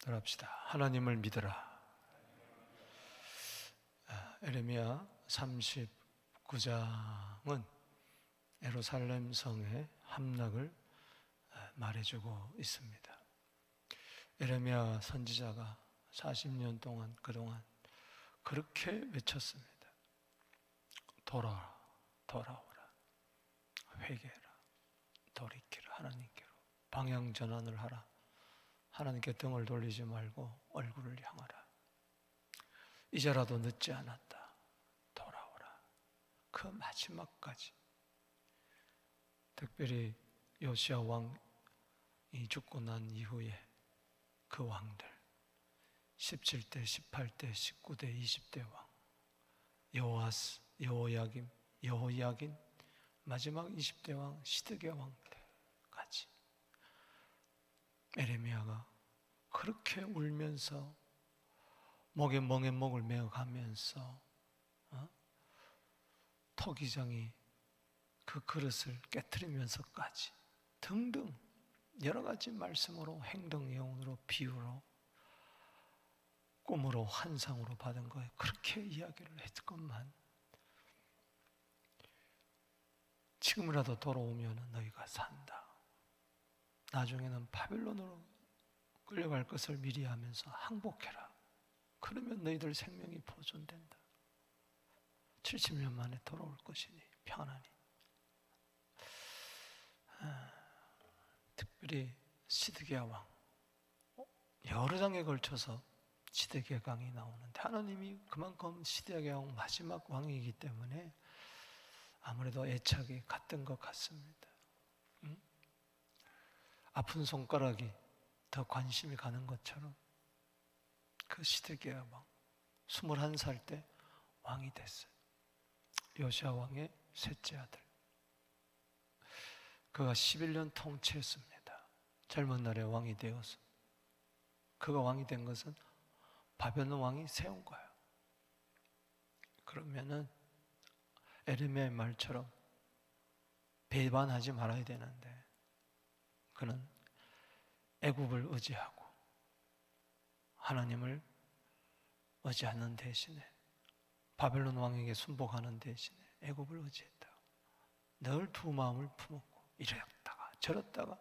따라합시다. 하나님을 믿으라. 에레미야 39장은 예루살렘 성의 함락을 말해주고 있습니다. 에레미야 선지자가 40년 동안 그동안 그렇게 외쳤습니다. 돌아오라, 돌아오라, 회개해라, 돌이키라, 하나님께로 방향 전환을 하라. 하나님께 등을 돌리지 말고 얼굴을 향하라. 이제라도 늦지 않았다. 돌아오라. 그 마지막까지. 특별히 요시야 왕이 죽고 난 이후에 그 왕들 17대, 18대, 19대, 20대 왕 여호아스, 여호야김, 여호야긴, 마지막 20대 왕 시드기야 왕때까지 에레미야가 그렇게 울면서 목에 멍에 목을 메어가면서 토기장이 그 그릇을 깨트리면서까지 등등 여러 가지 말씀으로 행동 예언으로 비유로 꿈으로 환상으로 받은 거에 그렇게 이야기를 했건만 지금이라도 돌아오면 너희가 산다. 나중에는 바벨론으로 끌려갈 것을 미리 하면서 항복해라. 그러면 너희들 생명이 보존된다. 70년 만에 돌아올 것이니 편안히. 특별히 시드기야 왕 여러 장에 걸쳐서 시드기야 강이 나오는데 하나님이 그만큼 시드기야 왕 마지막 왕이기 때문에 아무래도 애착이 갔던 것 같습니다. 아픈 손가락이 더 관심이 가는 것처럼 그 시드기야 왕 21살 때 왕이 됐어요. 요시야 왕의 셋째 아들. 그가 11년 통치했습니다. 젊은 날에 왕이 되어서. 그가 왕이 된 것은 바벨론 왕이 세운 거예요. 그러면은 에레미야의 말처럼 배반하지 말아야 되는데 그는 애굽을 의지하고 하나님을 의지하는 대신에 바벨론 왕에게 순복하는 대신에 애굽을 의지했다. 늘 두 마음을 품었고 이랬다가 저랬다가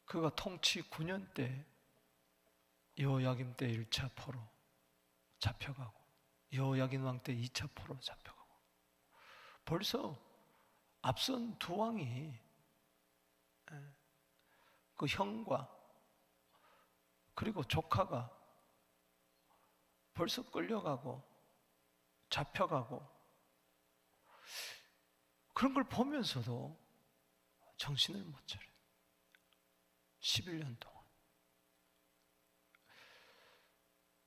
그가 통치 9년 때 여호야김 때 1차 포로 잡혀가고 여호야긴 왕 때 2차 포로 잡혀가고 벌써 앞선 두 왕이 그 형과 그리고 조카가 벌써 끌려가고 잡혀가고 그런 걸 보면서도 정신을 못 차려요. 11년 동안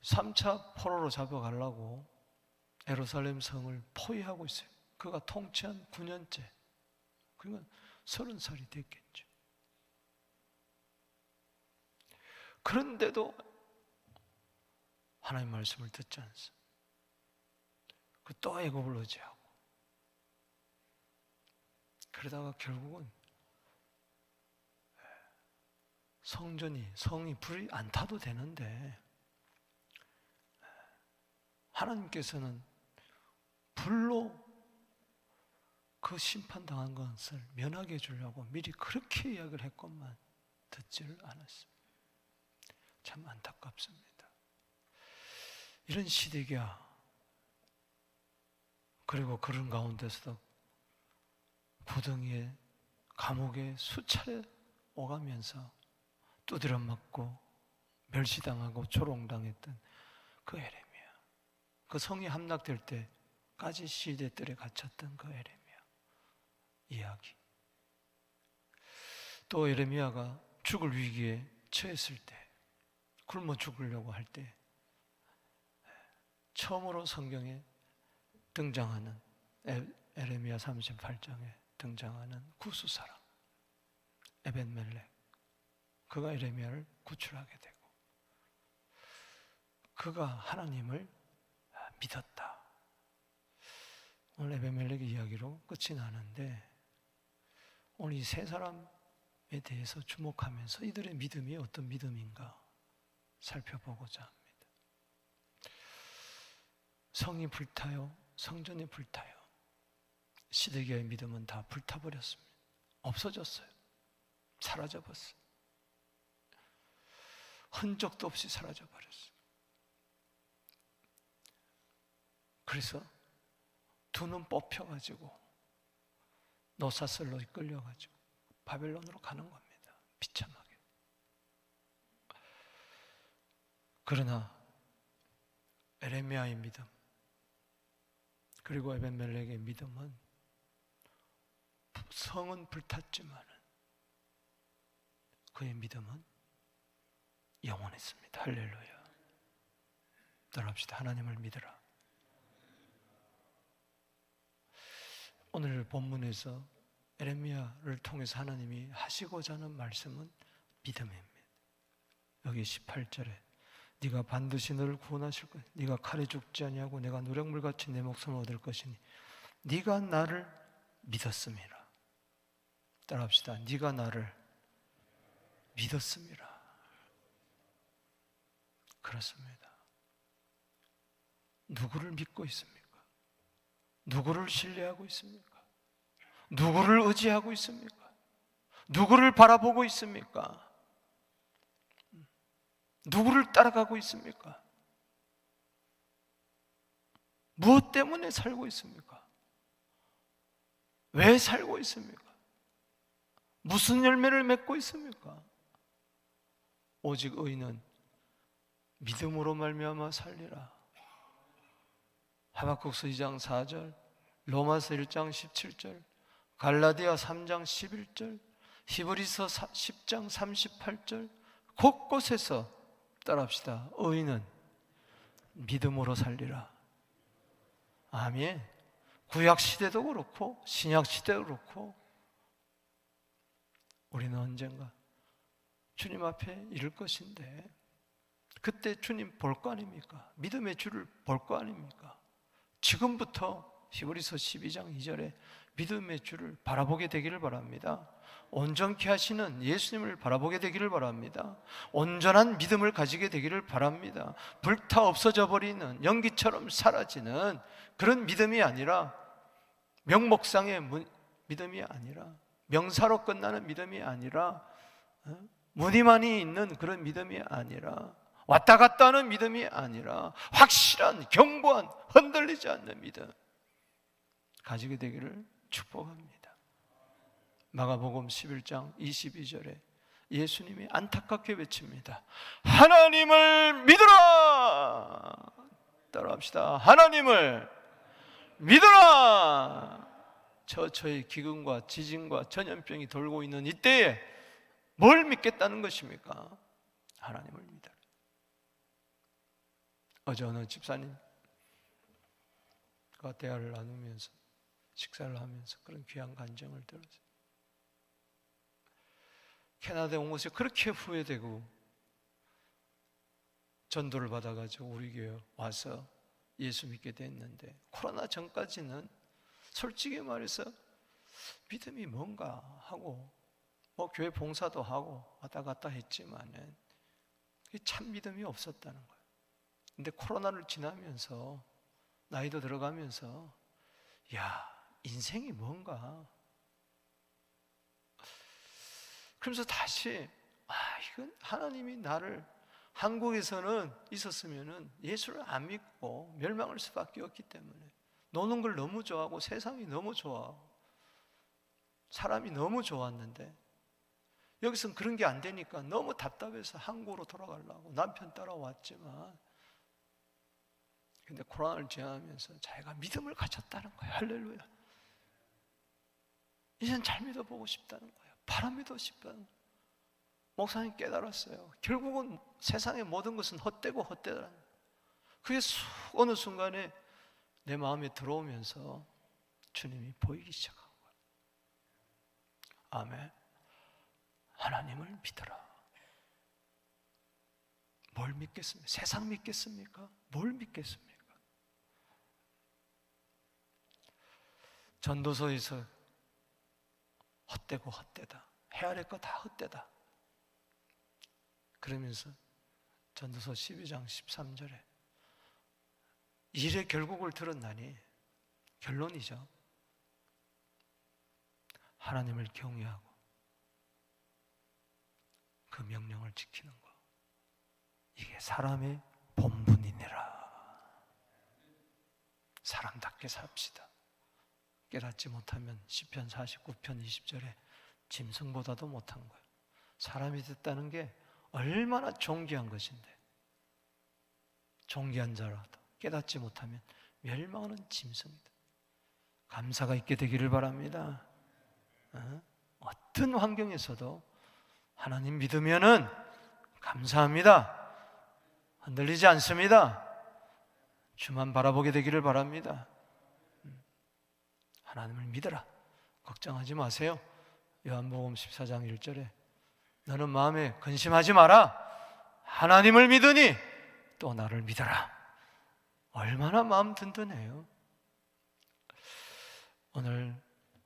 3차 포로로 잡아가려고 예루살렘 성을 포위하고 있어요. 그가 통치한 9년째 그러면 30살이 됐겠죠. 그런데도 하나님 말씀을 듣지 않습니다. 그 또 애굽을 의지하고 그러다가 결국은 성이 불이 안 타도 되는데 하나님께서는 불로 그 심판당한 것을 면하게 해주려고 미리 그렇게 이야기를 했건만 듣지를 않았습니다. 참 안타깝습니다. 이런 시대기야 그리고 그런 가운데서도 구덩이에 감옥에 수차례 오가면서 두드려 맞고 멸시당하고 조롱당했던 그 에레미야 그 성이 함락될 때까지 시대들에 갇혔던 그 에레미야 이야기 또 에레미야가 죽을 위기에 처했을 때 굶어 죽으려고 할 때 처음으로 성경에 등장하는 에레미야 38장에 등장하는 구수사람 에벤멜렉 그가 에레미야를 구출하게 되고 그가 하나님을 믿었다. 오늘 에벤멜렉의 이야기로 끝이 나는데 오늘 이 세 사람에 대해서 주목하면서 이들의 믿음이 어떤 믿음인가 살펴보고자 합니다. 성이 불타요, 성전이 불타요. 시드기야의 믿음은 다 불타버렸습니다. 없어졌어요. 사라져버렸어요. 흔적도 없이 사라져버렸어요. 그래서 두 눈 뽑혀가지고 노사슬로 이끌려가지고 바벨론으로 가는 겁니다. 비참하게. 그러나 에레미야의 믿음 그리고 에벤멜렉의 믿음은 성은 불탔지만 그의 믿음은 영원했습니다. 할렐루야. 따라합시다. 하나님을 믿으라. 오늘 본문에서 에레미야를 통해서 하나님이 하시고자 하는 말씀은 믿음입니다. 여기 18절에 네가 반드시 너를 구원하실 거야. 네가 칼에 죽지 아니하고 내가 노력물같이 내 목숨을 얻을 것이니 네가 나를 믿었음이라. 따라합시다. 네가 나를 믿었음이라. 그렇습니다. 누구를 믿고 있습니까? 누구를 신뢰하고 있습니까? 누구를 의지하고 있습니까? 누구를 바라보고 있습니까? 누구를 따라가고 있습니까? 무엇 때문에 살고 있습니까? 왜 살고 있습니까? 무슨 열매를 맺고 있습니까? 오직 의인은 믿음으로 말미암아 살리라. 하박국서 2장 4절, 로마서 1장 17절, 갈라디아 3장 11절, 히브리서 10장 38절, 곳곳에서 따라합시다. 의인은 믿음으로 살리라. 아멘. 구약 시대도 그렇고 신약 시대도 그렇고 우리는 언젠가 주님 앞에 이를 것인데 그때 주님 볼 거 아닙니까? 믿음의 주를 볼 거 아닙니까? 지금부터 히브리서 12장 2절에 믿음의 주를 바라보게 되기를 바랍니다. 온전케 하시는 예수님을 바라보게 되기를 바랍니다. 온전한 믿음을 가지게 되기를 바랍니다. 불타 없어져 버리는 연기처럼 사라지는 그런 믿음이 아니라 명목상의 믿음이 아니라 명사로 끝나는 믿음이 아니라 무늬만이 있는 그런 믿음이 아니라 왔다 갔다 하는 믿음이 아니라 확실한 견고한 흔들리지 않는 믿음 가지게 되기를 축복합니다. 마가복음 11장 22절에 예수님이 안타깝게 외칩니다. 하나님을 믿으라. 따라합시다. 하나님을 믿으라. 저의 기근과 지진과 전염병이 돌고 있는 이때에 뭘 믿겠다는 것입니까? 하나님을 믿어라. 어제 어느 집사님과 대화를 나누면서 식사를 하면서 그런 귀한 간증을 들었어요. 캐나다에 온 것이 그렇게 후회되고 전도를 받아가지고 우리 교회 와서 예수 믿게 됐는데 코로나 전까지는 솔직히 말해서 믿음이 뭔가 하고 뭐 교회 봉사도 하고 왔다 갔다 했지만은 참 믿음이 없었다는 거예요. 근데 코로나를 지나면서 나이도 들어가면서 야, 인생이 뭔가 그러면서 다시 이건 하나님이 나를 한국에서는 있었으면은 예수를 안 믿고 멸망할 수밖에 없기 때문에 노는 걸 너무 좋아하고 세상이 너무 좋아하고 사람이 너무 좋았는데 여기서는 그런 게 안 되니까 너무 답답해서 한국으로 돌아가려고 남편 따라왔지만 근데 코로나를 지나면서 자기가 믿음을 가졌다는 거예요. 할렐루야. 이젠 잘 믿어보고 싶다는 거예요. 바라 믿어 싶다는 거예요. 목사님 깨달았어요. 결국은 세상의 모든 것은 헛되고 헛되다는 거예요. 그게 어느 순간에 내 마음에 들어오면서 주님이 보이기 시작한 거예요. 아멘. 하나님을 믿어라. 뭘 믿겠습니까? 세상 믿겠습니까? 뭘 믿겠습니까? 전도서에서 헛되고 헛되다. 해야 될 거 다 헛되다. 그러면서 전도서 12장 13절에 일의 결국을 들었나니, 결론이죠, 하나님을 경외하고 그 명령을 지키는 것, 이게 사람의 본분이니라. 사람답게 삽시다. 깨닫지 못하면 시편 49편 20절에 짐승보다도 못한 거예요. 사람이 됐다는 게 얼마나 존귀한 것인데, 존귀한 자라도 깨닫지 못하면 멸망하는 짐승이다. 감사가 있게 되기를 바랍니다. 어떤 환경에서도 하나님 믿으면은 감사합니다. 흔들리지 않습니다. 주만 바라보게 되기를 바랍니다. 하나님을 믿어라. 걱정하지 마세요. 요한복음 14장 1절에 너는 마음에 근심하지 마라. 하나님을 믿으니 또 나를 믿어라. 얼마나 마음 든든해요. 오늘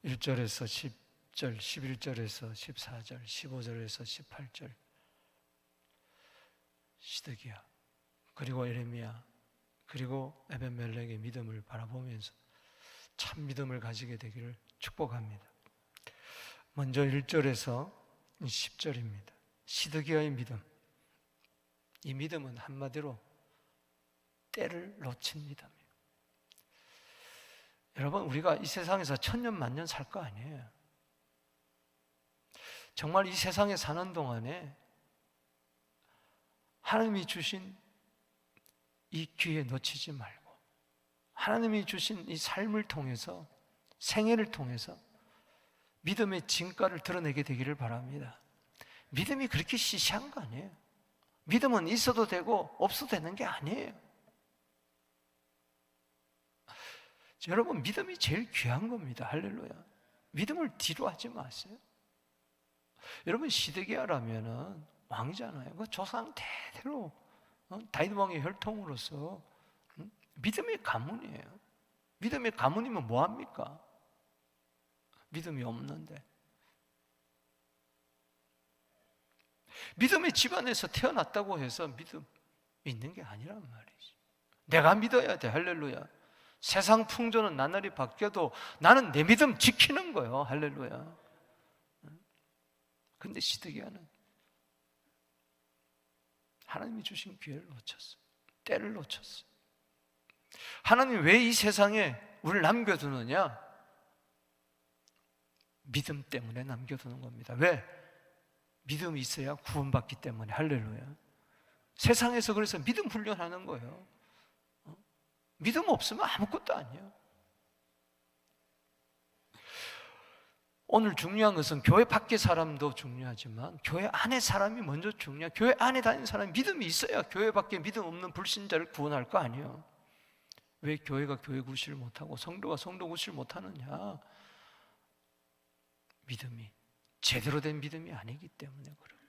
1절에서 10절, 11절에서 14절, 15절에서 18절, 시드기야, 그리고 에레미야, 그리고 에벤멜렉의 믿음을 바라보면서 참 믿음을 가지게 되기를 축복합니다. 먼저 1절에서 10절입니다. 시드기야의 믿음. 이 믿음은 한마디로 때를 놓친 믿음이에요. 여러분, 우리가 이 세상에서 천년 만년 살 거 아니에요. 정말 이 세상에 사는 동안에 하나님이 주신 이 기회 놓치지 말고, 하나님이 주신 이 삶을 통해서, 생애를 통해서 믿음의 진가를 드러내게 되기를 바랍니다. 믿음이 그렇게 시시한 거 아니에요. 믿음은 있어도 되고 없어도 되는 게 아니에요. 여러분, 믿음이 제일 귀한 겁니다. 할렐루야. 믿음을 뒤로 하지 마세요. 여러분, 시드기야라면은 왕이잖아요. 그 조상 대대로 다윗 왕의 혈통으로서 믿음의 가문이에요. 믿음의 가문이면 뭐합니까? 믿음이 없는데. 믿음의 집안에서 태어났다고 해서 믿음이 있는 게 아니란 말이지. 내가 믿어야 돼. 할렐루야. 세상 풍조는 나날이 바뀌어도 나는 내 믿음 지키는 거예요. 할렐루야. 근데 시드기야는 하나님이 주신 기회를 놓쳤어요. 때를 놓쳤어요. 하나님 왜 이 세상에 우리를 남겨두느냐? 믿음 때문에 남겨두는 겁니다. 왜? 믿음이 있어야 구원받기 때문에. 할렐루야. 세상에서 그래서 믿음 훈련하는 거예요. 믿음 없으면 아무것도 아니에요. 오늘 중요한 것은 교회 밖의 사람도 중요하지만 교회 안에 사람이 먼저 중요해요. 교회 안에 다니는 사람이 믿음이 있어야 교회 밖에 믿음 없는 불신자를 구원할 거 아니에요. 왜 교회가 교회 구실을 못하고 성도가 성도 구실을 못하느냐? 믿음이 제대로 된 믿음이 아니기 때문에 그래요.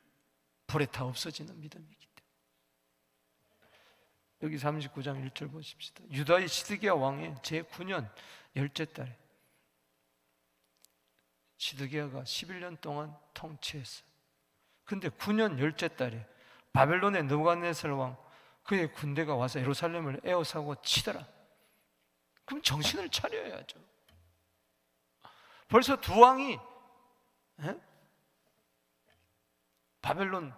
불에 타 없어지는 믿음이기 때문에. 여기 39장 1절 보십시다. 유다의 시드기야 왕의 제9년 10째 달에 시드기야가 11년 동안 통치했어요. 근데 9년 10째 달에 바벨론의 느부갓네살 왕, 그의 군대가 와서 예루살렘을 에워싸고 치더라. 그럼 정신을 차려야죠. 벌써 두 왕이 바벨론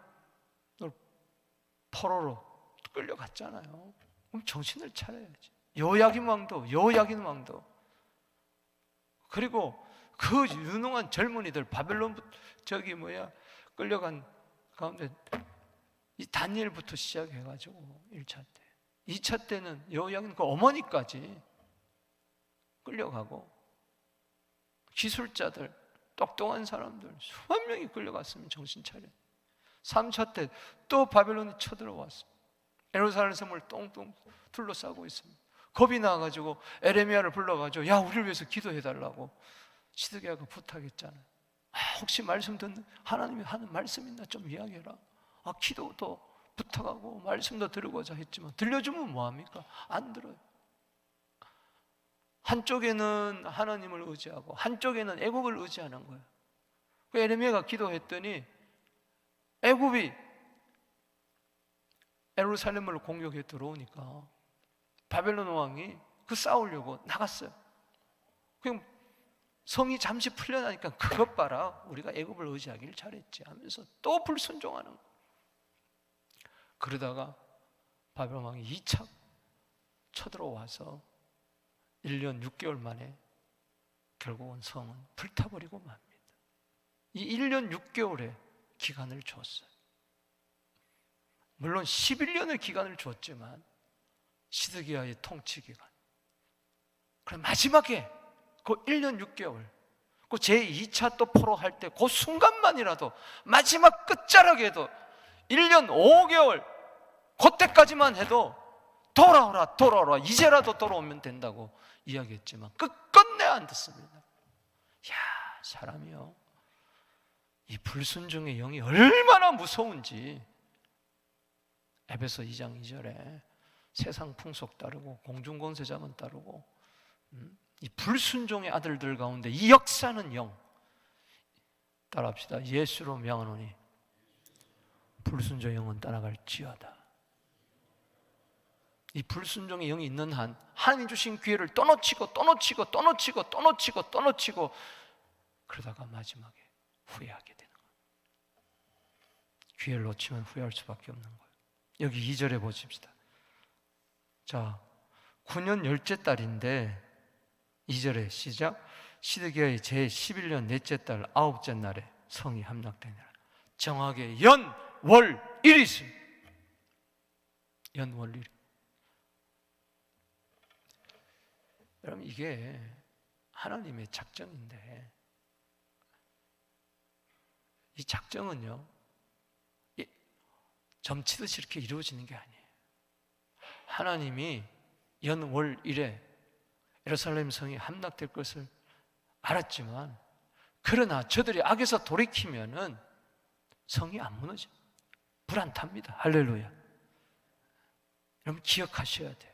포로로 끌려갔잖아요. 그럼 정신을 차려야지. 여호야긴 왕도 그리고 그 유능한 젊은이들, 바벨론 끌려간 가운데 이 다니엘부터 시작해가지고 1차 때, 2차 때는 여호야긴 그 어머니까지 끌려가고, 기술자들, 똑똑한 사람들 수만 명이 끌려갔으면 정신 차려. 3차 때 또 바벨론이 쳐들어왔어. 예루살렘 성을 똥똥 둘러싸고 있습니다. 겁이 나가지고 에레미야를 불러가지고 야, 우리를 위해서 기도해달라고 시드기야가 부탁했잖아요. 혹시 말씀 듣는, 하나님이 하는 말씀 있나 좀 이야기해라. 기도도 부탁하고 말씀도 들으고자 했지만 들려주면 뭐합니까? 안 들어요. 한쪽에는 하나님을 의지하고 한쪽에는 애국을 의지하는 거예요. 그 에레미야가 기도했더니 애굽이 예루살렘을 공격해 들어오니까 바벨론 왕이 그 싸우려고 나갔어요. 그럼 성이 잠시 풀려나니까 그것 봐라, 우리가 애굽을 의지하길 잘했지 하면서 또 불순종하는 거예요. 그러다가 바벨론 왕이 2차 쳐들어와서 1년 6개월 만에 결국은 성은 불타버리고 맙니다. 이 1년 6개월의 기간을 줬어요. 물론 11년의 기간을 줬지만 시드기야의 통치 기간, 그럼 마지막에 그 1년 6개월, 그 제2차 또 포로할 때 그 순간만이라도, 마지막 끝자락에도 1년 5개월 그때까지만 해도 돌아오라 돌아오라, 이제라도 돌아오면 된다고 이야기했지만 끝끝내 안 듣습니다. 야, 사람이요, 이 불순종의 영이 얼마나 무서운지 에베소 2장 2절에 세상 풍속 따르고 공중권세자만 따르고 이 불순종의 아들들 가운데 이 역사는 영, 따라합시다. 예수로 명하노니 불순종 영은 따라갈지어다. 이 불순종의 영이 있는 한 하나님 주신 기회를 또 놓치고 또 놓치고 또 놓치고 또 놓치고 또 놓치고, 그러다가 마지막에 후회하게 되는 거예요. 기회를 놓치면 후회할 수밖에 없는 거예요. 여기 2절에 보십시다. 자, 9년 열째 달인데 2절에 시작. 시드기야의 제11년 넷째 달 9째 날에 성이 함락되니라. 정확하게 연, 월, 일이 있습니다. 연, 월, 일. 여러분, 이게 하나님의 작정인데, 이 작정은요 점치듯이 이렇게 이루어지는 게 아니에요. 하나님이 연, 월, 일에 예루살렘 성이 함락될 것을 알았지만, 그러나 저들이 악에서 돌이키면은 성이 안 무너져, 불 안 탑니다. 할렐루야. 여러분 기억하셔야 돼요.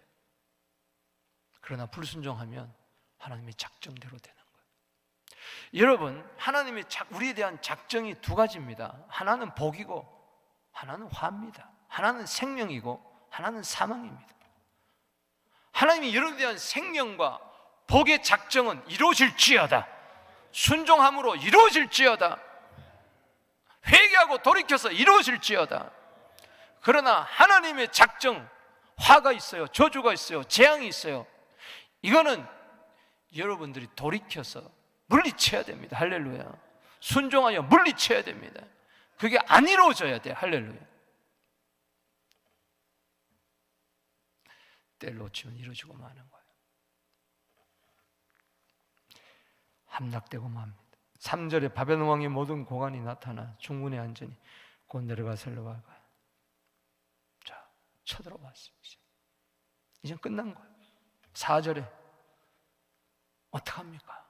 그러나 불순종하면 하나님의 작정대로 되는 거예요. 여러분, 하나님의 우리에 대한 작정이 두 가지입니다. 하나는 복이고 하나는 화입니다. 하나는 생명이고 하나는 사망입니다. 하나님이 여러분에 대한 생명과 복의 작정은 이루어질지어다, 순종함으로 이루어질지어다, 회개하고 돌이켜서 이루어질지어다. 그러나 하나님의 작정, 화가 있어요, 저주가 있어요, 재앙이 있어요. 이거는 여러분들이 돌이켜서 물리쳐야 됩니다. 할렐루야. 순종하여 물리쳐야 됩니다. 그게 안 이루어져야 돼. 할렐루야. 때를 놓치면 이루어지고 마는 거예요. 함락되고 맙니다. 3절에 바벨론 왕의 모든 고관이 나타나 중군의 안전이 곧 내려가서 가. 자, 쳐들어왔어요. 이제 끝난 거예요. 4절에 어떡합니까?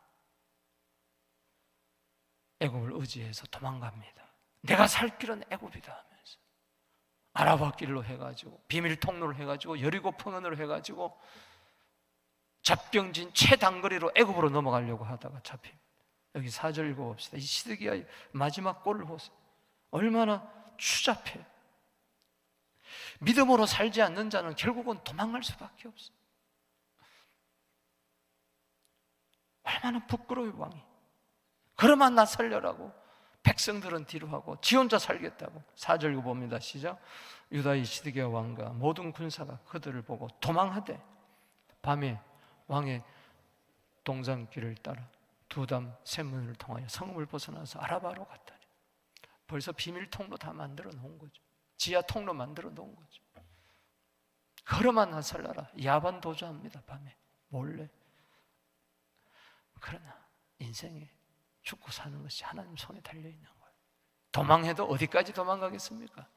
애굽을 의지해서 도망갑니다. 내가 살 길은 애굽이다 하면서 아라바 길로 해가지고 비밀 통로를 해가지고 여리고 평원으로 해가지고 잡병진 최단거리로 애굽으로 넘어가려고 하다가 잡힙니다. 여기 4절 읽어봅시다. 이 시드기야의 마지막 꼴을 보세요. 얼마나 추잡해요. 믿음으로 살지 않는 자는 결국은 도망갈 수밖에 없어요. 얼마나 부끄러워요. 왕이 그러면 나 살려라고 백성들은 뒤로 하고 지 혼자 살겠다고. 4절 읽어봅니다. 시작. 유다의 시드기야 왕과 모든 군사가 그들을 보고 도망하되 밤에 왕의 동산길을 따라 두담 샘문을 통하여 성읍을 벗어나서 아라바로 갔다니. 벌써 비밀 통로 다 만들어 놓은 거죠. 지하 통로 만들어 놓은 거죠. 걸어만 나 살라라. 야반 도주합니다. 밤에 몰래. 그러나 인생에 죽고 사는 것이 하나님 손에 달려있는 거예요. 도망해도 어디까지 도망가겠습니까?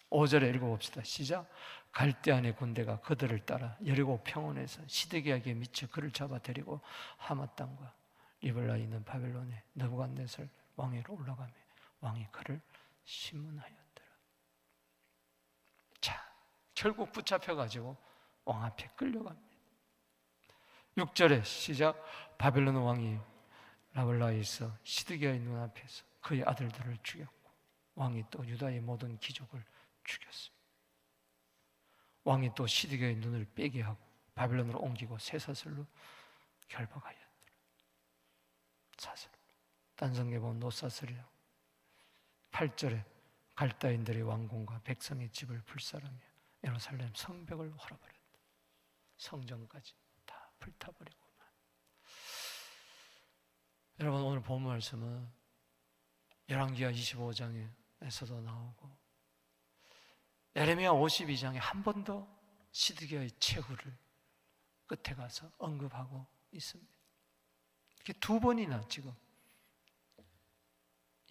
5절에 읽어봅시다. 시작. 갈대안의 군대가 그들을 따라 여리고 평원에서 시드기야에게 미쳐 그를 잡아 데리고 하맛 땅과 리블라에 있는 바벨론의 느부갓네살 왕위로 올라가며 왕이 그를 심문하였더라. 자, 결국 붙잡혀가지고 왕 앞에 끌려갑니다. 6절에 시작. 바벨론 왕이 라블라에서 시드기야의 눈앞에서 그의 아들들을 죽였고 왕이 또 유다의 모든 귀족을 죽였습니다. 왕이 또 시드기야의 눈을 빼게 하고 바벨론으로 옮기고 쇠사슬로 결박하였더라. 사슬. 단성경에 보면 노사슬이요. 8절에 갈다인들의 왕궁과 백성의 집을 불사르며 예루살렘 성벽을 헐어버렸다. 성전까지 다 불타버리고. 여러분, 오늘 본 말씀은 열왕기하 25장에서도 나오고 예레미야 52장에 한 번 더 시드기야의 최후를 끝에 가서 언급하고 있습니다. 이렇게 두 번이나 지금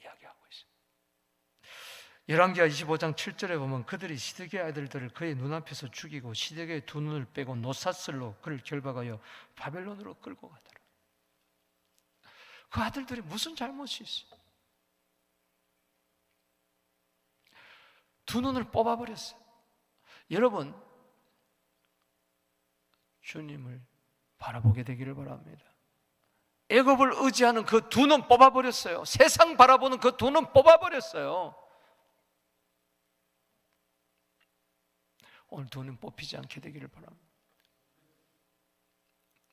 이야기하고 있습니다. 열왕기하 25장 7절에 보면 그들이 시드기야 아들들을 그의 눈앞에서 죽이고 시드기야의 두 눈을 빼고 노사슬로 그를 결박하여 바벨론으로 끌고 가더라. 그 아들들이 무슨 잘못이 있어요? 두 눈을 뽑아버렸어요. 여러분, 주님을 바라보게 되기를 바랍니다. 애굽을 의지하는 그 두 눈 뽑아버렸어요. 세상 바라보는 그 두 눈 뽑아버렸어요. 오늘 두 눈 뽑히지 않게 되기를 바랍니다.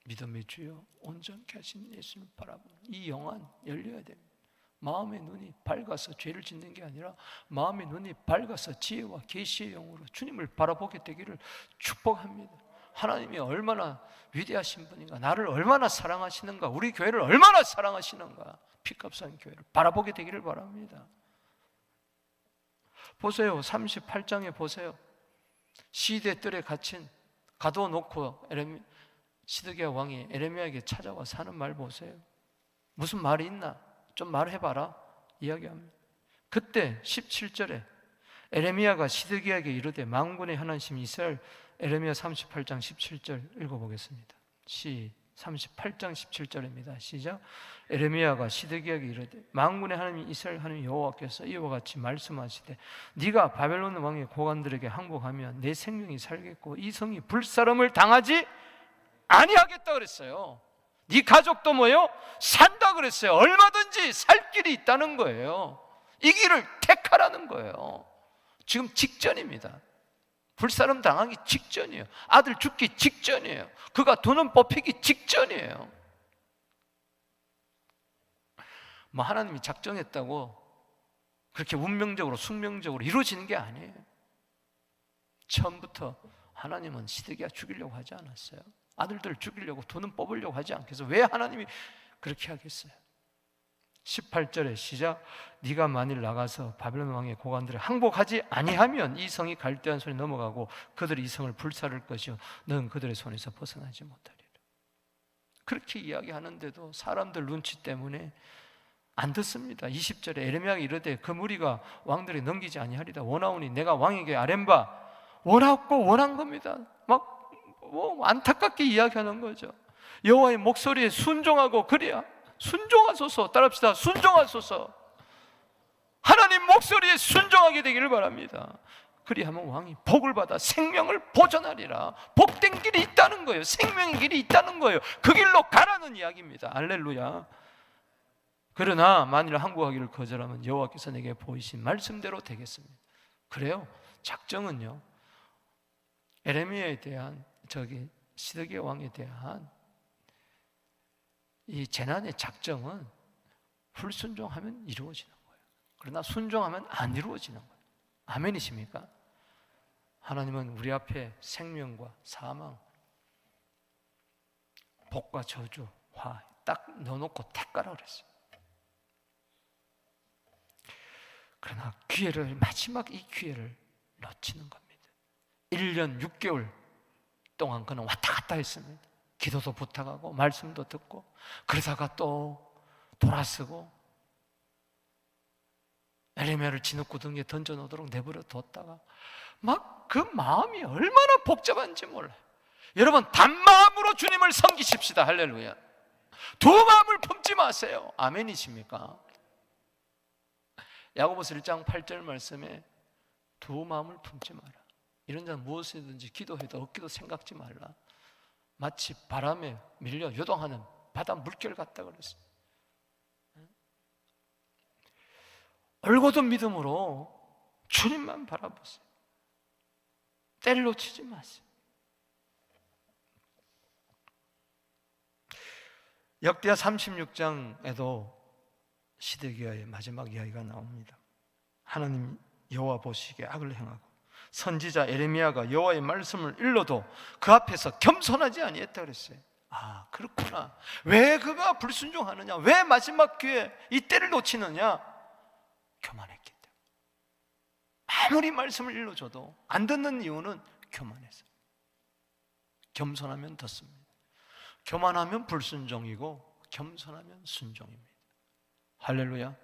믿음의 주여 온전케 하신 예수님을 바라보는 이 영안 열려야 됩니다. 마음의 눈이 밝아서 죄를 짓는 게 아니라 마음의 눈이 밝아서 지혜와 계시의 영으로 주님을 바라보게 되기를 축복합니다. 하나님이 얼마나 위대하신 분인가, 나를 얼마나 사랑하시는가, 우리 교회를 얼마나 사랑하시는가, 피값싼 교회를 바라보게 되기를 바랍니다. 보세요. 38장에 보세요. 시대 뜰에 갇힌 가둬놓고 시드기야 왕이 에레미야에게 찾아와 사는 말 보세요. 무슨 말이 있나? 좀 말해봐라 이야기합니다. 그때 17절에 에레미야가 시드기야에게 이르되 만군의 하나님 이스라엘, 에레미야 38장 17절 읽어보겠습니다. 38장 17절입니다. 시작. 에레미야가 시드기야에게 이르되 만군의 하나님 이스라엘 하나님 여호와께서 이와 같이 말씀하시되 네가 바벨론 왕의 고관들에게 항복하면 내 생명이 살겠고 이 성이 불사름을 당하지 아니하겠다 그랬어요. 네 가족도 뭐요? 산다 그랬어요. 얼마든지 살 길이 있다는 거예요. 이 길을 택하라는 거예요. 지금 직전입니다. 불사름 당하기 직전이에요. 아들 죽기 직전이에요. 그가 두 눈 뽑히기 직전이에요. 뭐 하나님이 작정했다고 그렇게 운명적으로 숙명적으로 이루어지는 게 아니에요. 처음부터 하나님은 시드기야 죽이려고 하지 않았어요. 아들들을 죽이려고 두 눈 뽑으려고 하지 않겠어요. 왜 하나님이 그렇게 하겠어요? 18절에 시작. 네가 만일 나가서 바벨론 왕의 고관들을 항복하지 아니하면 이 성이 갈대한 손에 넘어가고 그들이 이 성을 불사를 것이요 너는 그들의 손에서 벗어나지 못하리라. 그렇게 이야기하는데도 사람들 눈치 때문에 안 듣습니다. 20절에 에레미야가 이르되 그 무리가 왕들이 넘기지 아니하리다. 원하오니 내가 왕에게 아뢰바 원하고 원한 겁니다. 막 안타깝게 이야기하는 거죠. 여호와의 목소리에 순종하고 그래야 순종하소서. 따라합시다. 순종하소서. 하나님 목소리에 순종하게 되기를 바랍니다. 그리하면 왕이 복을 받아 생명을 보존하리라. 복된 길이 있다는 거예요. 생명의 길이 있다는 거예요. 그 길로 가라는 이야기입니다. 할렐루야. 그러나 만일 항복하기를 거절하면 여호와께서 내게 보이신 말씀대로 되겠습니다. 그래요. 작정은요, 에레미야에 대한 시드기야 왕에 대한 이 재난의 작정은 불순종하면 이루어지는 거예요. 그러나 순종하면 안 이루어지는 거예요. 아멘이십니까? 하나님은 우리 앞에 생명과 사망, 복과 저주, 화 딱 넣어놓고 택가라 그랬어요. 그러나 기회를, 마지막 이 기회를 놓치는 겁니다. 1년 6개월 동안 그는 왔다 갔다 했습니다. 기도도 부탁하고 말씀도 듣고 그러다가 또 돌아서고 에레미야를 진흙구덩이에 던져놓도록 내버려 뒀다가 막 그 마음이 얼마나 복잡한지 몰라요. 여러분, 단마음으로 주님을 섬기십시다. 할렐루야. 두 마음을 품지 마세요. 아멘이십니까? 야고보서 1장 8절 말씀에 두 마음을 품지 마라. 이런 자는 무엇이든지 기도해도 얻기도 생각지 말라. 마치 바람에 밀려 요동하는 바다 물결 같다 그랬어요. 올곧은 믿음으로 주님만 바라보세요. 때를 놓치지 마세요. 역대하 36장에도 시드기야의 마지막 이야기가 나옵니다. 하나님 여호와 보시기에 악을 행하고 선지자 에레미야가 여호와의 말씀을 일러도 그 앞에서 겸손하지 아니했다 그랬어요. 아, 그렇구나. 왜 그가 불순종하느냐? 왜 마지막 기회에 이 때를 놓치느냐? 교만했기 때문에. 아무리 말씀을 일러줘도 안 듣는 이유는 교만해서. 겸손하면 듣습니다. 교만하면 불순종이고 겸손하면 순종입니다. 할렐루야.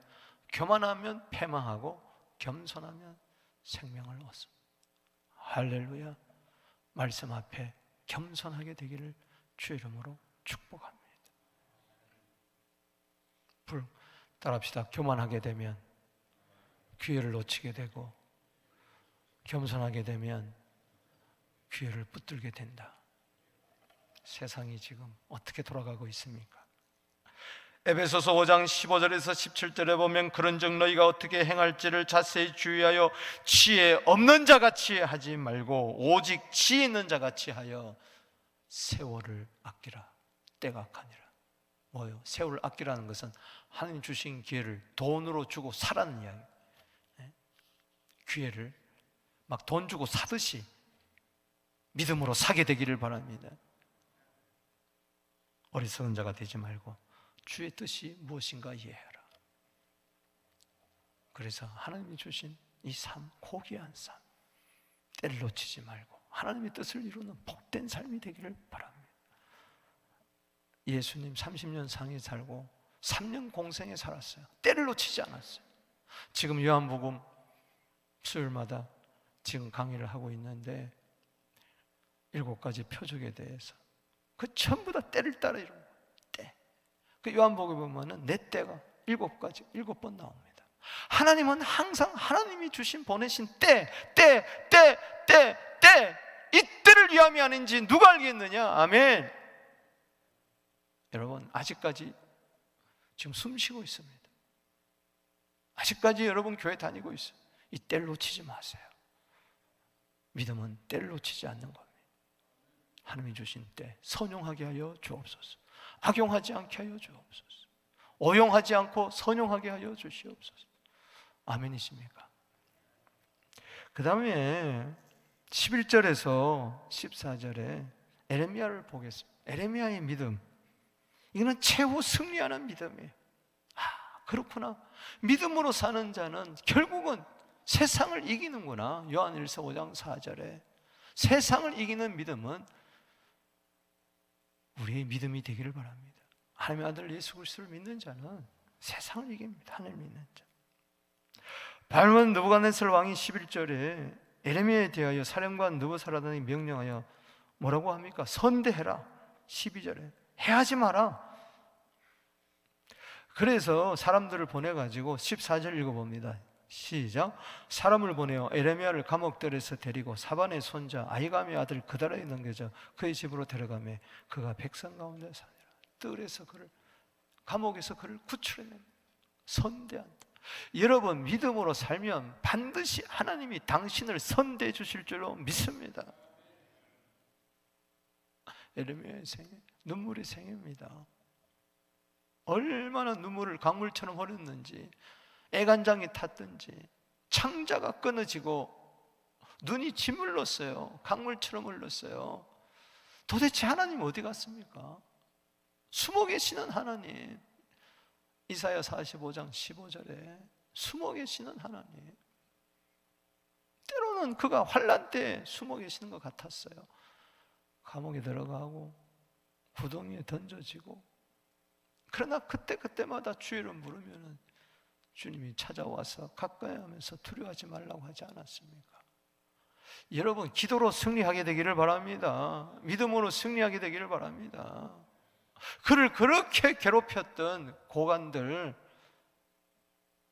교만하면 패망하고 겸손하면 생명을 얻습니다. 할렐루야. 말씀 앞에 겸손하게 되기를 주의 이름으로 축복합니다. 따라합시다. 교만하게 되면 기회를 놓치게 되고 겸손하게 되면 기회를 붙들게 된다. 세상이 지금 어떻게 돌아가고 있습니까? 에베소서 5장 15절에서 17절에 보면 그런즉 너희가 어떻게 행할지를 자세히 주의하여 지혜 없는 자같이 하지 말고 오직 지혜 있는 자같이 하여 세월을 아끼라. 때가 가니라. 뭐요? 세월을 아끼라는 것은 하나님 주신 기회를 돈으로 주고 사라는 이야기. 기회를 막 돈 주고 사듯이 믿음으로 사게 되기를 바랍니다. 어리석은 자가 되지 말고 주의 뜻이 무엇인가 이해하라. 그래서 하나님이 주신 이 삶, 고귀한 삶, 때를 놓치지 말고 하나님의 뜻을 이루는 복된 삶이 되기를 바랍니다. 예수님 30년 상에 살고 3년 공생에 살았어요. 때를 놓치지 않았어요. 지금 요한복음 수요일마다 지금 강의를 하고 있는데 7가지 표적에 대해서 그 전부 다 때를 따라 이루는 거예요. 때. 그 요한복음에 보면은 내 때가 7가지 7번 나옵니다. 하나님은 항상 하나님이 주신 보내신 때, 이 때를 위함이 아닌지 누가 알겠느냐? 아멘. 여러분 아직까지 지금 숨 쉬고 있습니다. 아직까지 여러분 교회 다니고 있어요. 이 때를 놓치지 마세요. 믿음은 때를 놓치지 않는 겁니다. 하나님이 주신 때 선용하게 하여 주옵소서. 악용하지 않게 하여 주옵소서. 오용하지 않고 선용하게 하여 주시옵소서. 아멘이십니까? 그 다음에 11절에서 14절에 에레미야를 보겠습니다. 에레미야의 믿음, 이거는 최후 승리하는 믿음이에요. 아, 그렇구나. 믿음으로 사는 자는 결국은 세상을 이기는구나. 요한일서 5장 4절에 세상을 이기는 믿음은 우리의 믿음이 되기를 바랍니다. 하나님의 아들 예수 그리스도를 믿는 자는 세상을 이깁니다. 하나님을 믿는 자. 바벨론 느부갓네살 왕이 11절에 에레미야에 대하여 사령관 느부사라단이 명령하여 뭐라고 합니까? 선대해라. 12절에 해하지 마라. 그래서 사람들을 보내가지고 14절 읽어봅니다. 시작. 사람을 보내어 에레미야를 감옥들에서 데리고 사반의 손자 아히감의 아들 그다라에 넘겨져 그의 집으로 데려가매 그가 백성 가운데 사니라. 뜰에서 그를, 감옥에서 그를 구출해냅니다. 선대한다. 여러분 믿음으로 살면 반드시 하나님이 당신을 선대해 주실 줄로 믿습니다. 에레미야의 생애, 눈물의 생애입니다. 얼마나 눈물을 강물처럼 흘렸는지, 애간장이 탔든지, 창자가 끊어지고 눈이 짓물렀어요. 강물처럼 흘렀어요. 도대체 하나님 어디 갔습니까? 숨어 계시는 하나님. 이사야 45장 15절에 숨어 계시는 하나님. 때로는 그가 환난 때 숨어 계시는 것 같았어요. 감옥에 들어가고 구덩이에 던져지고, 그러나 그때마다 주의 이름 부르면은 주님이 찾아와서 가까이 하면서 두려워하지 말라고 하지 않았습니까? 여러분 기도로 승리하게 되기를 바랍니다. 믿음으로 승리하게 되기를 바랍니다. 그를 그렇게 괴롭혔던 고관들,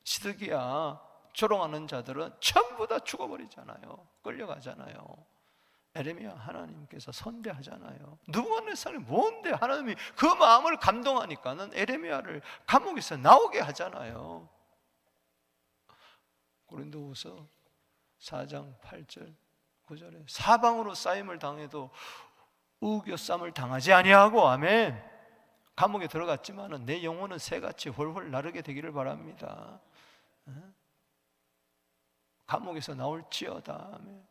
시드기야, 조롱하는 자들은 전부 다 죽어버리잖아요. 끌려가잖아요. 에레미야 하나님께서 선대하잖아요. 느부갓네살이 뭔데 하나님이 그 마음을 감동하니까는 에레미야를 감옥에서 나오게 하잖아요. 고린도후서 4장 8절 9절에 사방으로 쌓임을 당해도 우겨쌈을 당하지 아니하고, 아멘. 감옥에 들어갔지만은 내 영혼은 새같이 훨훨 나르게 되기를 바랍니다. 감옥에서 나올지어다, 아멘.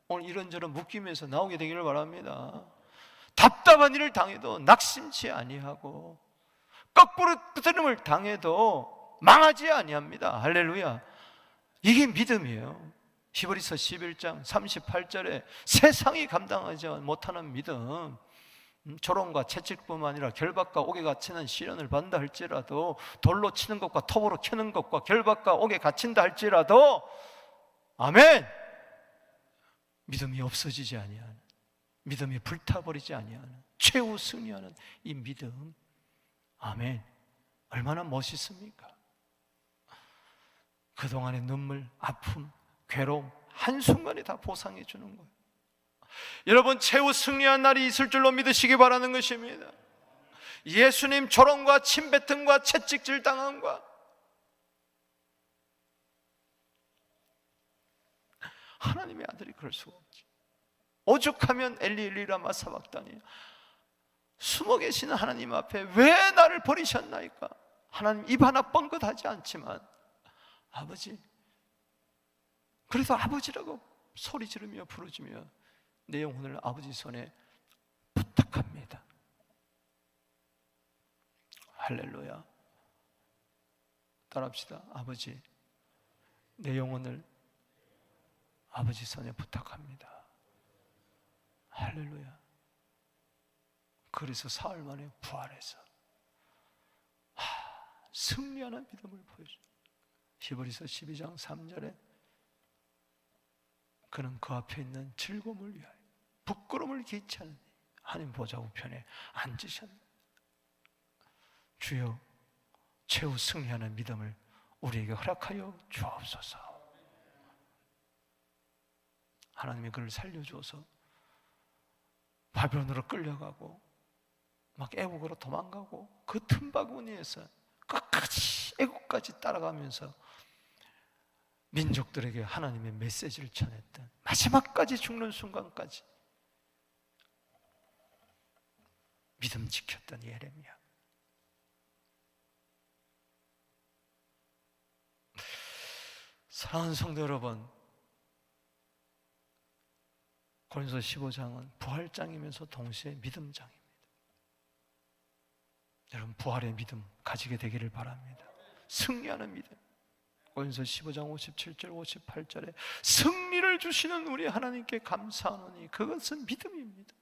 오늘 이런저런 묶임에서 나오게 되기를 바랍니다. 답답한 일을 당해도 낙심치 아니하고, 거꾸로 부스럼을 당해도 망하지 아니합니다. 할렐루야. 이게 믿음이에요. 히브리서 11장 38절에 세상이 감당하지 못하는 믿음, 조롱과 채찍뿐만 아니라 결박과 옥에 갇히는 시련을 받는다 할지라도, 돌로 치는 것과 톱으로 켜는 것과 결박과 옥에 갇힌다 할지라도, 아멘, 믿음이 없어지지 아니하는, 믿음이 불타버리지 아니하는, 최후 승리하는 이 믿음, 아멘, 얼마나 멋있습니까? 그동안의 눈물, 아픔, 괴로움 한순간에 다 보상해 주는 거예요. 여러분, 최후 승리한 날이 있을 줄로 믿으시기 바라는 것입니다. 예수님 조롱과 침뱉음과 채찍질 당함과 하나님의 아들이 그럴 수가 없지. 오죽하면 엘리 엘리 라마 사박다니, 숨어 계시는 하나님 앞에 왜 나를 버리셨나이까? 하나님 입 하나 뻥긋하지 않지만, 아버지, 그래도 아버지라고 소리 지르며 부르짖으며 내 영혼을 아버지 손에 부탁합니다. 할렐루야. 따라합시다. 아버지, 내 영혼을 아버지 손에 부탁합니다. 할렐루야. 그래서 사흘 만에 부활해서 승리하는 믿음을 보여줘. 히브리서 12장 3절에 그는 그 앞에 있는 즐거움을 위하여 부끄러움을 개치 않으니 하나님 보좌 우편에 앉으셨습니다. 주여, 최후 승리하는 믿음을 우리에게 허락하여 주옵소서. 하나님이 그를 살려주어서 바벨론으로 끌려가고 막 애국으로 도망가고, 그 틈바구니에서 끝까지 애국까지 따라가면서 민족들에게 하나님의 메시지를 전했던, 마지막까지 죽는 순간까지 믿음 지켰던 예레미야. 사랑하는 성도 여러분, 고린도서 15장은 부활장이면서 동시에 믿음장입니다. 여러분, 부활의 믿음 가지게 되기를 바랍니다. 승리하는 믿음. 고린도서 15장 57절 58절에 승리를 주시는 우리 하나님께 감사하노니 그것은 믿음입니다.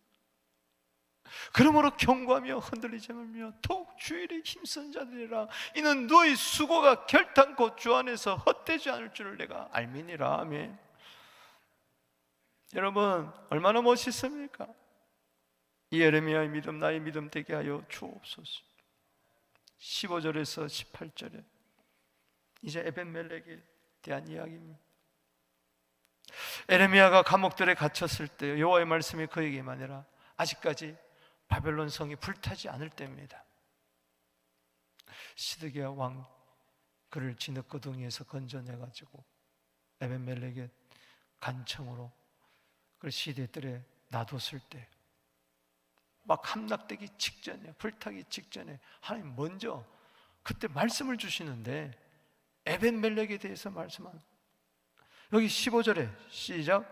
그러므로 경고하며 흔들리지 말며 더욱 주일에 힘쓴 자들이라. 이는 너희 수고가 결탄코 주 안에서 헛되지 않을 줄을 내가 알미니라. 아멘. 여러분, 얼마나 멋있습니까? 이 예레미야의 믿음, 나의 믿음 되게 하여 주옵소서. 15절에서 18절에 이제 에벤멜렉에 대한 이야기입니다. 예레미야가 감옥들에 갇혔을 때 여호와의 말씀이 그에게 임하니라. 아직까지 바벨론 성이 불타지 않을 때입니다. 시드기야 왕 그를 진흙거둥이에서 건져내가지고 에벤멜렉의 간청으로 그를 시대들에 놔뒀을 때 막 함락되기 직전에, 불타기 직전에 하나님 먼저 그때 말씀을 주시는데, 에벤멜렉에 대해서 말씀한, 여기 15절에 시작,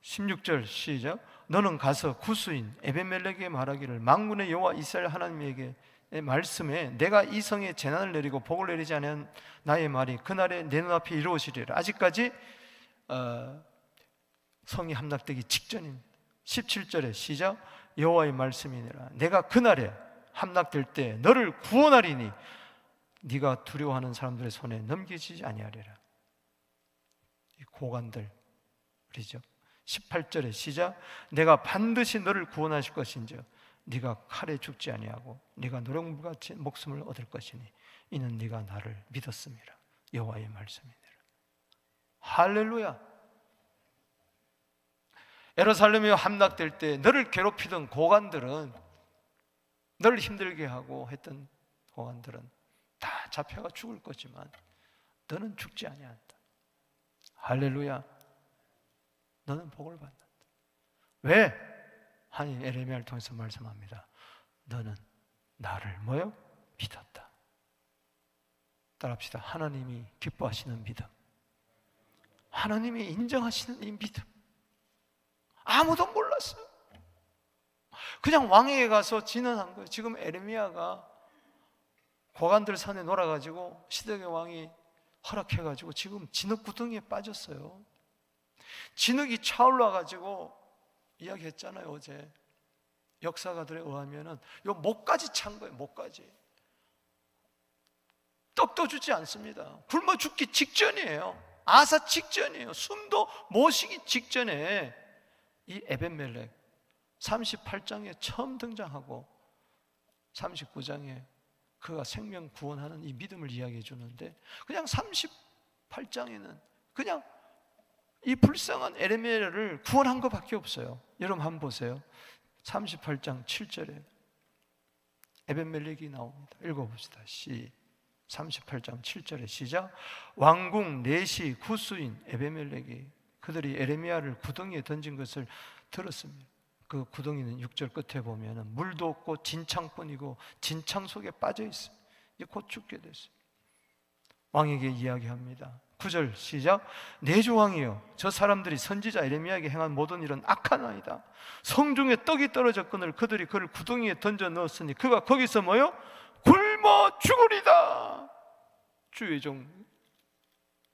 16절 시작. 너는 가서 구스인 에벤멜렉에게 말하기를 만군의 여호와 이스라엘 하나님에게 말씀에 내가 이 성에 재난을 내리고 복을 내리지 않은 나의 말이 그날에 내 눈앞에 이루어지리라. 아직까지 성이 함락되기 직전입니다. 17절에 시작. 여호와의 말씀이니라. 내가 그날에 함락될 때 너를 구원하리니 네가 두려워하는 사람들의 손에 넘기지 아니하리라. 이 고관들 우리죠. 18절에 시작. 내가 반드시 너를 구원하실 것인즉 네가 칼에 죽지 아니하고 네가 노령같이 목숨을 얻을 것이니 이는 네가 나를 믿었음이라. 여호와의 말씀이니라. 할렐루야. 예루살렘이 함락될 때 너를 괴롭히던 고관들은, 너를 힘들게 하고 했던 고관들은 다 잡혀가 죽을 거지만 너는 죽지 아니한다. 할렐루야. 너는 복을 받는다. 왜? 하나님 에레미야를 통해서 말씀합니다. 너는 나를 뭐요? 믿었다. 따라합시다. 하나님이 기뻐하시는 믿음, 하나님이 인정하시는 이 믿음. 아무도 몰랐어요. 그냥 왕에게 가서 진언한 거예요. 지금 에레미야가 고관들 산에 놀아가지고 시드기야 왕이 허락해가지고 지금 진흙구덩이에 빠졌어요. 진흙이 차올라가지고 이야기했잖아요 어제. 역사가들에 의하면은 요 목까지 찬 거예요. 목까지. 떡도 주지 않습니다. 굶어 죽기 직전이에요. 아사 직전이에요. 숨도 못 쉬기 직전에 이 에벤멜렉 38장에 처음 등장하고 39장에 그가 생명 구원하는 이 믿음을 이야기해 주는데, 그냥 38장에는 그냥 이 불쌍한 에레미야를 구원한 것밖에 없어요. 여러분 한번 보세요. 38장 7절에 에벤멜렉이 나옵니다. 읽어봅시다. 38장 7절에 시작. 왕궁 내시 구스인 에벤멜렉이 그들이 에레미야를 구덩이에 던진 것을 들었습니다. 그 구덩이는 6절 끝에 보면 물도 없고 진창뿐이고 진창 속에 빠져 있어요. 이제 곧 죽게 됐어요. 왕에게 이야기합니다. 9절 시작. 내 조왕이여, 저 사람들이 선지자 에레미야에게 행한 모든 일은 악한 아이다. 성중에 떡이 떨어졌거늘 그들이 그를 구덩이에 던져 넣었으니 그가 거기서 뭐요? 굶어 죽으리다. 주의 종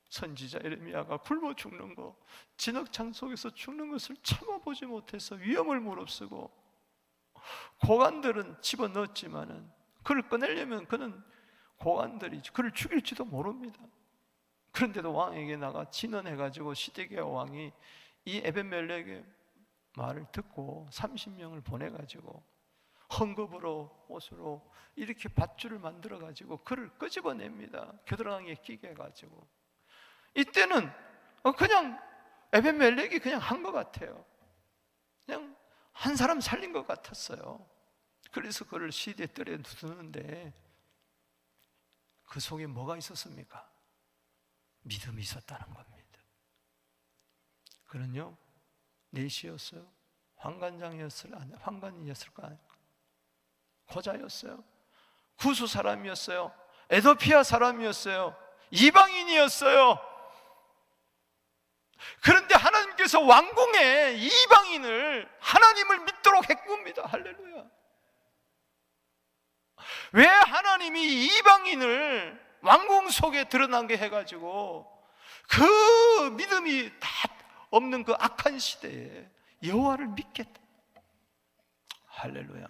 선지자 에레미야가 굶어 죽는 거, 진흙창 속에서 죽는 것을 참아보지 못해서 위험을 무릅쓰고, 고관들은 집어넣었지만은 그를 꺼내려면 그는 고관들이 그를 죽일지도 모릅니다. 그런데도 왕에게 나가 진언해가지고 시드기야 왕이 이 에벤멜렉의 말을 듣고 30명을 보내가지고 헝겊으로 옷으로 이렇게 밧줄을 만들어가지고 그를 끄집어냅니다. 겨드랑이에 끼게 해가지고. 이때는 그냥 에벤멜렉이 그냥 한 것 같아요. 그냥 한 사람 살린 것 같았어요. 그래서 그를 시대에 뜰에 두는데 그 속에 뭐가 있었습니까? 믿음이 있었다는 겁니다. 그는요, 내시였어요? 환관장이었어요? 아니, 환관이었을까? 고자였어요? 구수 사람이었어요? 에도피아 사람이었어요? 이방인이었어요? 그런데 하나님께서 왕궁에 이방인을 하나님을 믿도록 했습니다. 할렐루야. 왜 하나님이 이방인을 왕궁 속에 드러나게 해가지고 그 믿음이 다 없는 그 악한 시대에 여호와를 믿겠다. 할렐루야.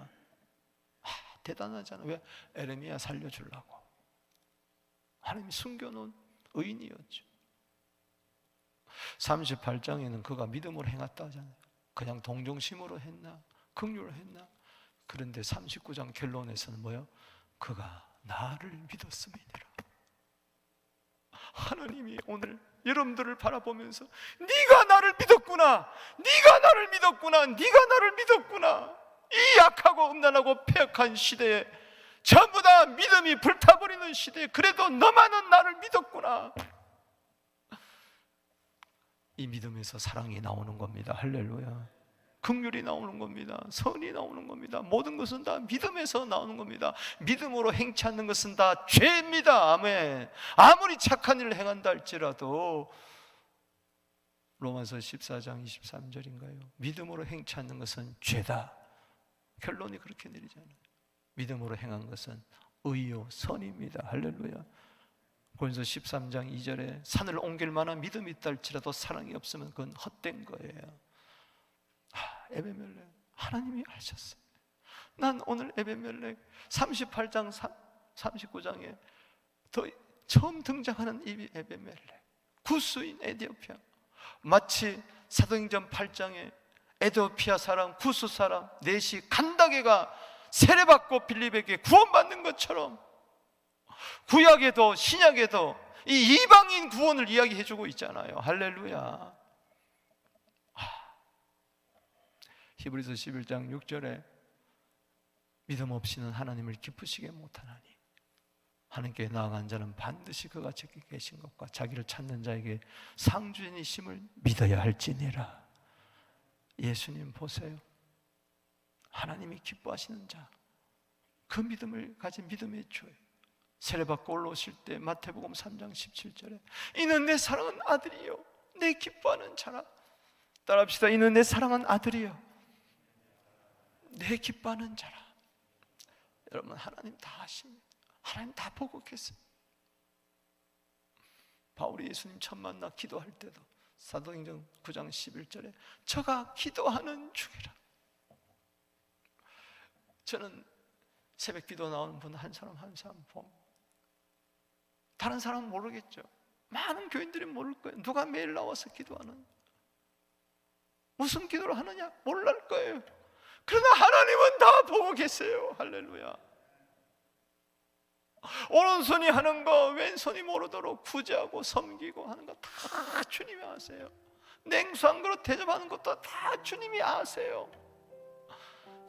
대단하잖아. 왜? 에레미야 살려주려고. 하나님이 숨겨놓은 의인이었죠. 38장에는 그가 믿음으로 행했다 하잖아요. 그냥 동정심으로 했나? 긍휼을 했나? 그런데 39장 결론에서는 뭐예요? 그가 나를 믿었음이니라. 하나님이 오늘 여러분들을 바라보면서 네가 나를 믿었구나, 네가 나를 믿었구나, 네가 나를 믿었구나. 이 약하고 음란하고 폐역한 시대에, 전부 다 믿음이 불타버리는 시대에 그래도 너만은 나를 믿었구나. 이 믿음에서 사랑이 나오는 겁니다. 할렐루야. 긍휼이 나오는 겁니다. 선이 나오는 겁니다. 모든 것은 다 믿음에서 나오는 겁니다. 믿음으로 행치 않는 것은 다 죄입니다. 아멘. 아무리 착한 일을 행한다 할지라도 로마서 14장 23절인가요? 믿음으로 행치 않는 것은 죄다. 결론이 그렇게 내리잖아요. 믿음으로 행한 것은 의요 선입니다. 할렐루야. 고린도서 13장 2절에 산을 옮길 만한 믿음이 있다 할지라도 사랑이 없으면 그건 헛된 거예요. 에벤멜렉 하나님이 아셨어요. 난 오늘 에벤멜렉 38장 39장에 더 처음 등장하는 이 에벤멜렉, 구스인 에티오피아, 마치 사도행전 8장에 에티오피아 사람, 구스 사람 넷이 간다게가 세례받고 빌립에게 구원받는 것처럼 구약에도 신약에도 이 이방인 구원을 이야기해주고 있잖아요. 할렐루야. 히브리서 11장 6절에 믿음 없이는 하나님을 기쁘시게 못하나니 하나님께 나아간 자는 반드시 그가 저기 계신 것과 자기를 찾는 자에게 상주인이심을 믿어야 할지니라. 예수님 보세요. 하나님이 기뻐하시는 자, 그 믿음을 가진 믿음의 주예요. 세례받고 올라오실 때 마태복음 3장 17절에 이는 내 사랑하는 아들이요 내 기뻐하는 자라. 따라합시다. 이는 내 사랑하는 아들이요 내 기뻐하는 자라. 여러분, 하나님 다 아십니다. 하나님 다 보고 계세요. 바울이 예수님 처음 만나 기도할 때도 사도행전 9장 11절에 저가 기도하는 중이라. 저는 새벽 기도 나오는 분 한 사람 한 사람 봅니다. 다른 사람은 모르겠죠. 많은 교인들이 모를 거예요. 누가 매일 나와서 기도하는, 무슨 기도를 하느냐 몰랄 거예요. 그러나 하나님은 다 보고 계세요. 할렐루야. 오른손이 하는 거 왼손이 모르도록 구제하고 섬기고 하는 거 다 주님이 아세요. 냉수 한 그릇 대접하는 것도 다 주님이 아세요.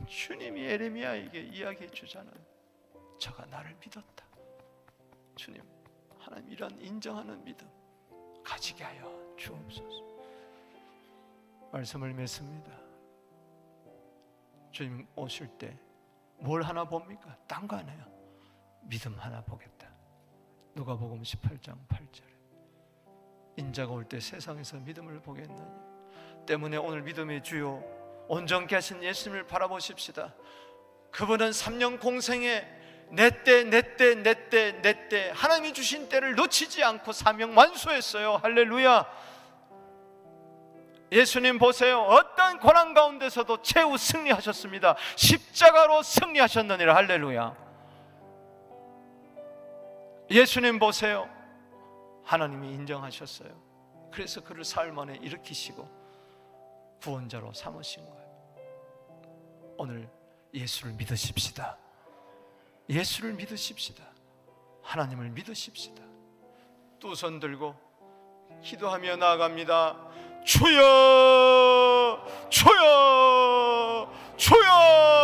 주님이 에레미야에게 이야기해 주잖아요. 저가 나를 믿었다. 주님, 하나님 이런 인정하는 믿음 가지게 하여 주옵소서. 말씀을 맺습니다. 주님 오실 때 뭘 하나 봅니까? 딴 거 안 해요. 믿음 하나 보겠다. 누가복음 18장 8절에 인자가 올 때 세상에서 믿음을 보겠나니 때문에 오늘 믿음의 주요 온전케 하신 예수님을 바라보십시다. 그분은 3년 공생에 내 때 하나님이 주신 때를 놓치지 않고 사명 완수했어요. 할렐루야. 예수님 보세요. 어떤 고난 가운데서도 최후 승리하셨습니다. 십자가로 승리하셨느니라. 할렐루야. 예수님 보세요. 하나님이 인정하셨어요. 그래서 그를 사흘 만에 일으키시고 구원자로 삼으신 거예요. 오늘 예수를 믿으십시다. 예수를 믿으십시다. 하나님을 믿으십시다. 두 손 들고 기도하며 나아갑니다. 주여, 주여, 주여.